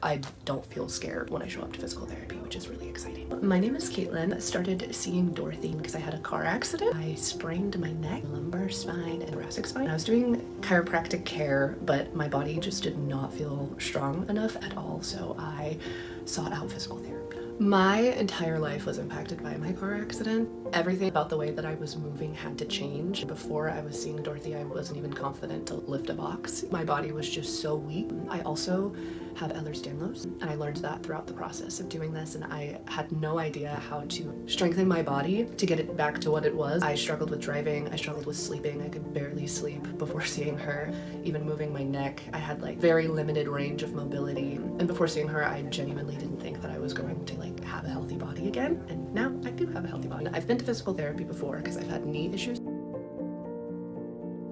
I don't feel scared when I show up to physical therapy, which is really exciting. My name is Kaitlyn. I started seeing Dorothy because I had a car accident. I sprained my neck, lumbar spine, and thoracic spine. I was doing chiropractic care, but my body just did not feel strong enough at all, so I sought out physical therapy. My entire life was impacted by my car accident. Everything about the way that I was moving had to change. Before I was seeing Dorothy, I wasn't even confident to lift a box. My body was just so weak. I also have Ehlers-Danlos, and I learned that throughout the process of doing this, and I had no idea how to strengthen my body to get it back to what it was. I struggled with driving, I struggled with sleeping, I could barely sleep before seeing her. Even moving my neck, I had like very limited range of mobility, and before seeing her, I genuinely didn't think that I was going to like have a healthy body again, and now I do have a healthy body. I've been to physical therapy before because I've had knee issues.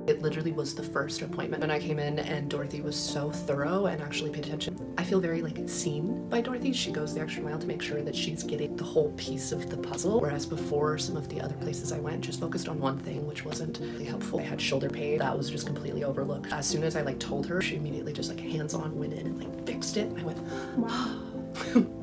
It literally was the first appointment when I came in, and Dorothy was so thorough and actually paid attention. I feel very like seen by Dorothy. She goes the extra mile to make sure that she's getting the whole piece of the puzzle, whereas before some of the other places I went just focused on one thing, which wasn't really helpful. I had shoulder pain that was just completely overlooked. As soon as I like told her, she immediately just like hands-on went in and like fixed it. I went, wow.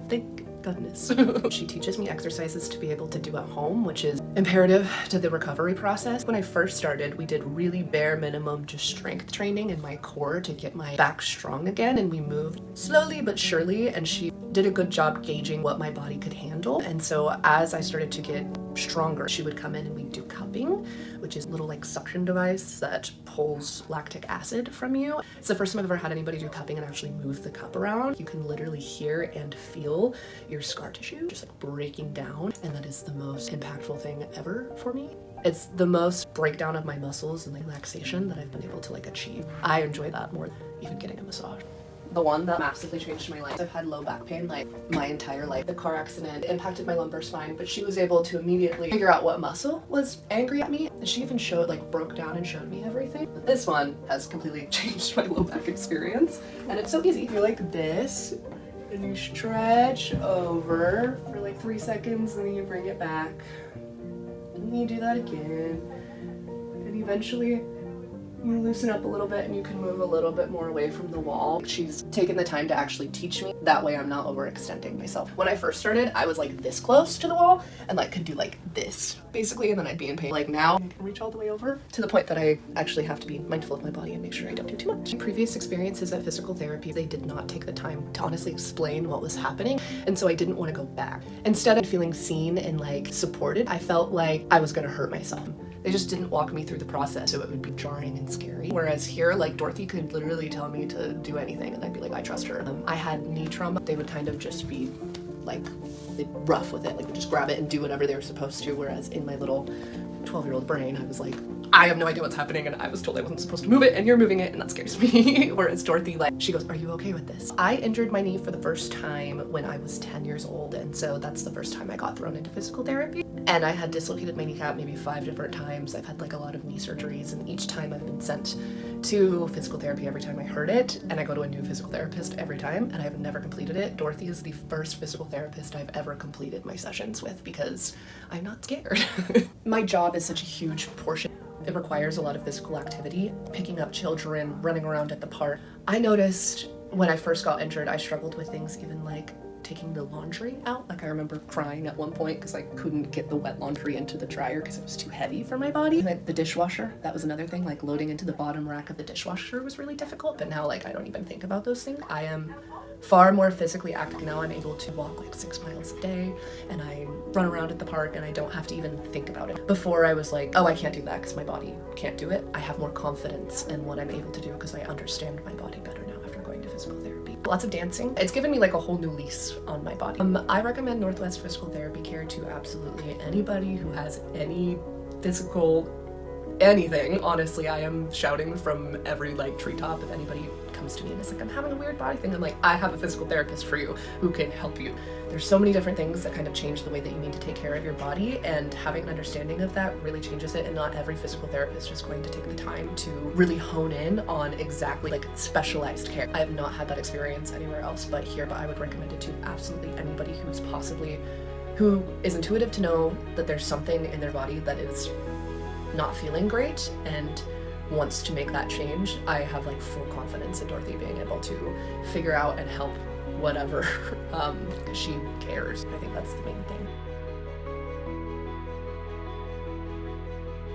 Thank goodness. She teaches me exercises to be able to do at home, which is imperative to the recovery process. When I first started, we did really bare minimum just strength training in my core to get my back strong again, and we moved slowly but surely, and she did a good job gauging what my body could handle. And so as I started to get stronger, she would come in and we'd do cupping, which is a little like suction device that pulls lactic acid from you. It's the first time I've ever had anybody do cupping and actually move the cup around. You can literally hear and feel your scar tissue just like breaking down, and that is the most impactful thing ever for me. It's the most breakdown of my muscles and the relaxation that I've been able to like achieve. I enjoy that more than even getting a massage. The one that massively changed my life. I've had low back pain like my entire life. The car accident impacted my lumbar spine, but she was able to immediately figure out what muscle was angry at me. And she even showed, like broke down and showed me everything. But this one has completely changed my low back experience. And it's so easy. You're like this, and you stretch over for like 3 seconds, and then you bring it back. And then you do that again. And eventually you loosen up a little bit and you can move a little bit more away from the wall. She's taken the time to actually teach me. That way I'm not overextending myself. When I first started, I was like this close to the wall and like could do like this basically, and then I'd be in pain. Like now I can reach all the way over to the point that I actually have to be mindful of my body and make sure I don't do too much. In previous experiences at physical therapy, they did not take the time to honestly explain what was happening, and so I didn't want to go back. Instead of feeling seen and like supported, I felt like I was gonna hurt myself. They just didn't walk me through the process, so it would be jarring and scary. Whereas here, like Dorothy could literally tell me to do anything and I'd be like, I trust her. I had knee trauma. They would kind of just be like rough with it, like just grab it and do whatever they were supposed to. Whereas in my little 12-year-old brain, I was like, I have no idea what's happening, and I was told I wasn't supposed to move it, and you're moving it, and that scares me. Whereas Dorothy, like, she goes, are you okay with this? I injured my knee for the first time when I was 10 years old, and so that's the first time I got thrown into physical therapy. And I had dislocated my kneecap maybe 5 different times. I've had like a lot of knee surgeries, and each time I've been sent to physical therapy every time I hurt it, and I go to a new physical therapist every time, and I've never completed it. Dorothy is the first physical therapist I've ever completed my sessions with because I'm not scared. My job is such a huge portion. It requires a lot of physical activity, picking up children, running around at the park. I noticed when I first got injured, I struggled with things even like taking the laundry out. Like I remember crying at one point because I couldn't get the wet laundry into the dryer because it was too heavy for my body. And the dishwasher, that was another thing, like loading into the bottom rack of the dishwasher was really difficult, but now like I don't even think about those things. I am far more physically active now. I'm able to walk like 6 miles a day, and I run around at the park, and I don't have to even think about it. Before I was like, oh, I can't do that because my body can't do it. I have more confidence in what I'm able to do because I understand my body better now after going to physical therapy. Lots of dancing. It's given me like a whole new lease on my body. I recommend Northwest Physical Therapy Care to absolutely anybody who has any physical anything. Honestly, I am shouting from every like treetop if anybody comes to me and is like, I'm having a weird body thing. I'm like, I have a physical therapist for you who can help you. There's so many different things that kind of change the way that you need to take care of your body, and having an understanding of that really changes it. And not every physical therapist is going to take the time to really hone in on exactly like specialized care. I have not had that experience anywhere else but here, but I would recommend it to absolutely anybody who is intuitive to know that there's something in their body that is not feeling great and wants to make that change. I have like full confidence in Dorothy being able to figure out and help whatever. She cares. I think that's the main thing.